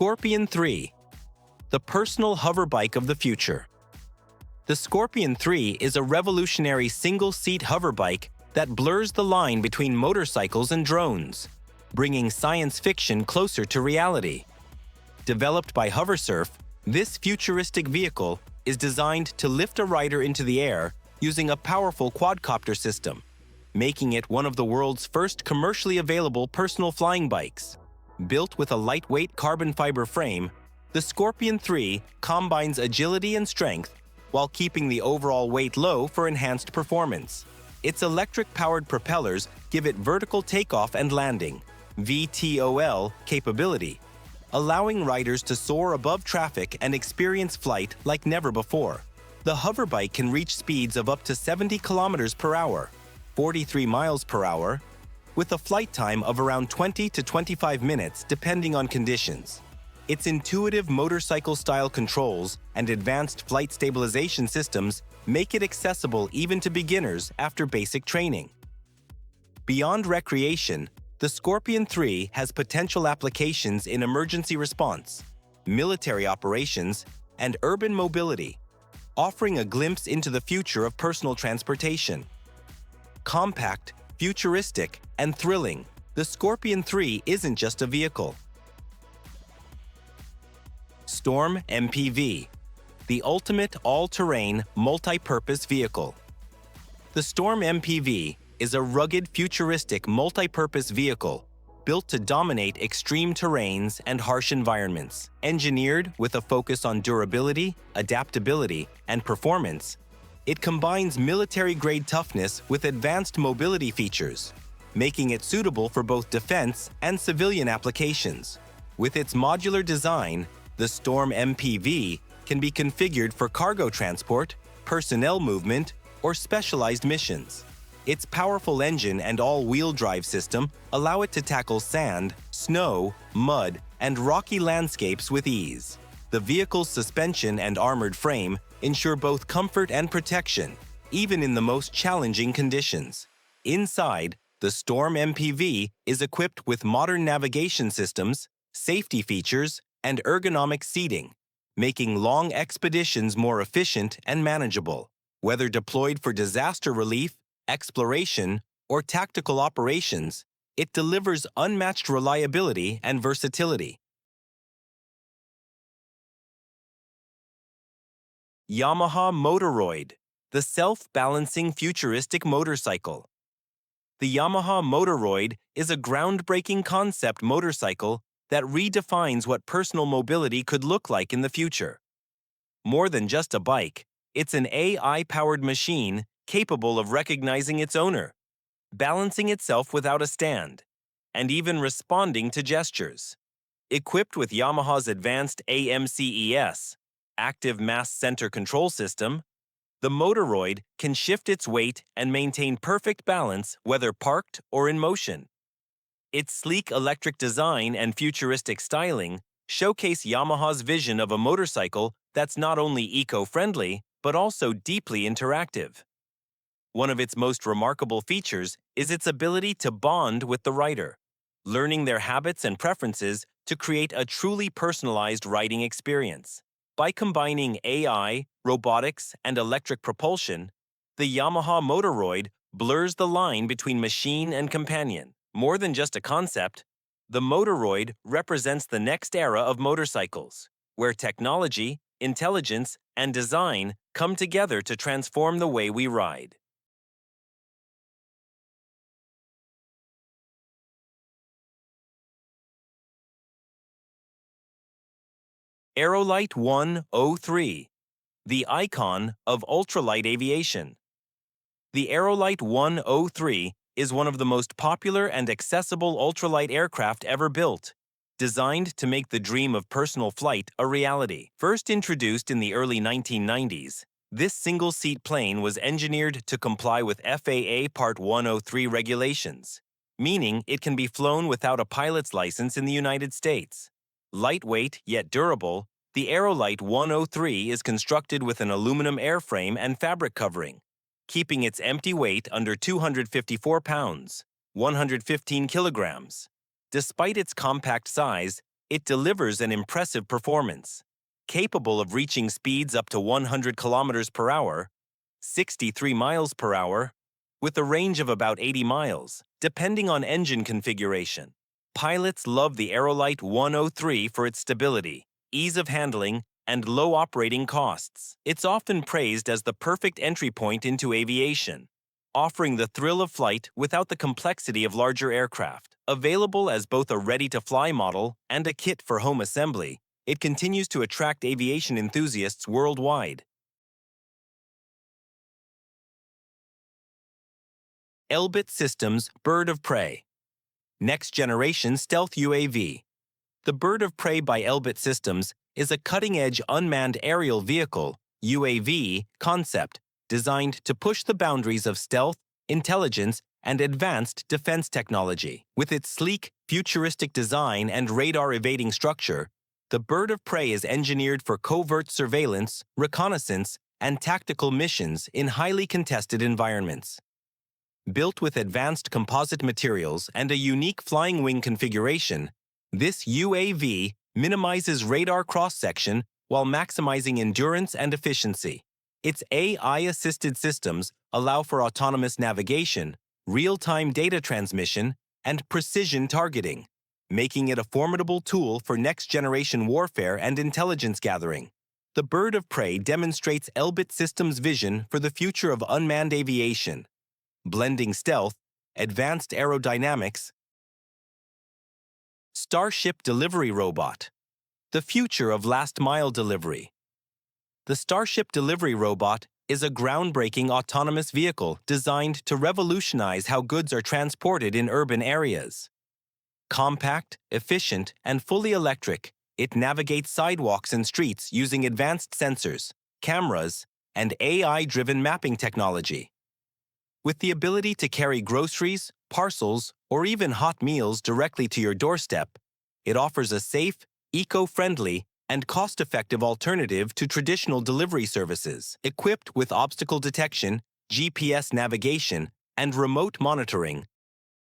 Scorpion 3, the personal hoverbike of the future. The Scorpion 3 is a revolutionary single-seat hoverbike that blurs the line between motorcycles and drones, bringing science fiction closer to reality. Developed by Hoversurf, this futuristic vehicle is designed to lift a rider into the air using a powerful quadcopter system, making it one of the world's first commercially available personal flying bikes. Built with a lightweight carbon fiber frame, the Scorpion 3 combines agility and strength while keeping the overall weight low for enhanced performance. Its electric-powered propellers give it vertical takeoff and landing (VTOL) capability, allowing riders to soar above traffic and experience flight like never before. The hoverbike can reach speeds of up to 70 kilometers per hour, 43 miles per hour, with a flight time of around 20 to 25 minutes depending on conditions. Its intuitive motorcycle-style controls and advanced flight stabilization systems make it accessible even to beginners after basic training. Beyond recreation, the Scorpion 3 has potential applications in emergency response, military operations, and urban mobility, offering a glimpse into the future of personal transportation. Compact, futuristic, and thrilling, the Scorpion 3 isn't just a vehicle. Storm MPV, the ultimate all-terrain, multi-purpose vehicle. The Storm MPV is a rugged, futuristic, multi-purpose vehicle built to dominate extreme terrains and harsh environments. Engineered with a focus on durability, adaptability, and performance, it combines military-grade toughness with advanced mobility features, making it suitable for both defense and civilian applications. With its modular design, the Storm MPV can be configured for cargo transport, personnel movement, or specialized missions. Its powerful engine and all-wheel drive system allow it to tackle sand, snow, mud, and rocky landscapes with ease. The vehicle's suspension and armored frame ensure both comfort and protection, even in the most challenging conditions. Inside, the Storm MPV is equipped with modern navigation systems, safety features, and ergonomic seating, making long expeditions more efficient and manageable. Whether deployed for disaster relief, exploration, or tactical operations, it delivers unmatched reliability and versatility. Yamaha Motoroid, the self-balancing futuristic motorcycle. The Yamaha Motoroid is a groundbreaking concept motorcycle that redefines what personal mobility could look like in the future. More than just a bike, it's an AI-powered machine capable of recognizing its owner, balancing itself without a stand, and even responding to gestures. Equipped with Yamaha's advanced AMCES, Active Mass Center Control System, the Motoroid can shift its weight and maintain perfect balance whether parked or in motion. Its sleek electric design and futuristic styling showcase Yamaha's vision of a motorcycle that's not only eco-friendly, but also deeply interactive. One of its most remarkable features is its ability to bond with the rider, learning their habits and preferences to create a truly personalized riding experience. By combining AI, robotics, and electric propulsion, the Yamaha Motoroid blurs the line between machine and companion. More than just a concept, the Motoroid represents the next era of motorcycles, where technology, intelligence, and design come together to transform the way we ride. Aerolite 103, the icon of ultralight aviation. The Aerolite 103 is one of the most popular and accessible ultralight aircraft ever built, designed to make the dream of personal flight a reality. First introduced in the early 1990s, this single-seat plane was engineered to comply with FAA Part 103 regulations, meaning it can be flown without a pilot's license in the United States. Lightweight yet durable, the Aerolite 103 is constructed with an aluminum airframe and fabric covering, keeping its empty weight under 254 pounds, 115 kilograms. Despite its compact size, it delivers an impressive performance, capable of reaching speeds up to 100 kilometers per hour, 63 miles per hour, with a range of about 80 miles, depending on engine configuration. Pilots love the Aerolite 103 for its stability, ease of handling, and low operating costs. It's often praised as the perfect entry point into aviation, offering the thrill of flight without the complexity of larger aircraft. Available as both a ready-to-fly model and a kit for home assembly, it continues to attract aviation enthusiasts worldwide. Elbit Systems Bird of Prey. Next-generation stealth UAV. The Bird of Prey by Elbit Systems is a cutting-edge unmanned aerial vehicle (UAV) concept designed to push the boundaries of stealth, intelligence, and advanced defense technology. With its sleek, futuristic design and radar-evading structure, the Bird of Prey is engineered for covert surveillance, reconnaissance, and tactical missions in highly contested environments. Built with advanced composite materials and a unique flying wing configuration, this UAV minimizes radar cross-section while maximizing endurance and efficiency. Its AI-assisted systems allow for autonomous navigation, real-time data transmission, and precision targeting, making it a formidable tool for next-generation warfare and intelligence gathering. The Bird of Prey demonstrates Elbit Systems' vision for the future of unmanned aviation, blending stealth, advanced aerodynamics. Starship Delivery Robot. The future of last-mile delivery. The Starship Delivery Robot is a groundbreaking autonomous vehicle designed to revolutionize how goods are transported in urban areas. Compact, efficient, and fully electric, it navigates sidewalks and streets using advanced sensors, cameras, and AI-driven mapping technology. With the ability to carry groceries, parcels, or even hot meals directly to your doorstep, it offers a safe, eco-friendly, and cost-effective alternative to traditional delivery services. Equipped with obstacle detection, GPS navigation, and remote monitoring,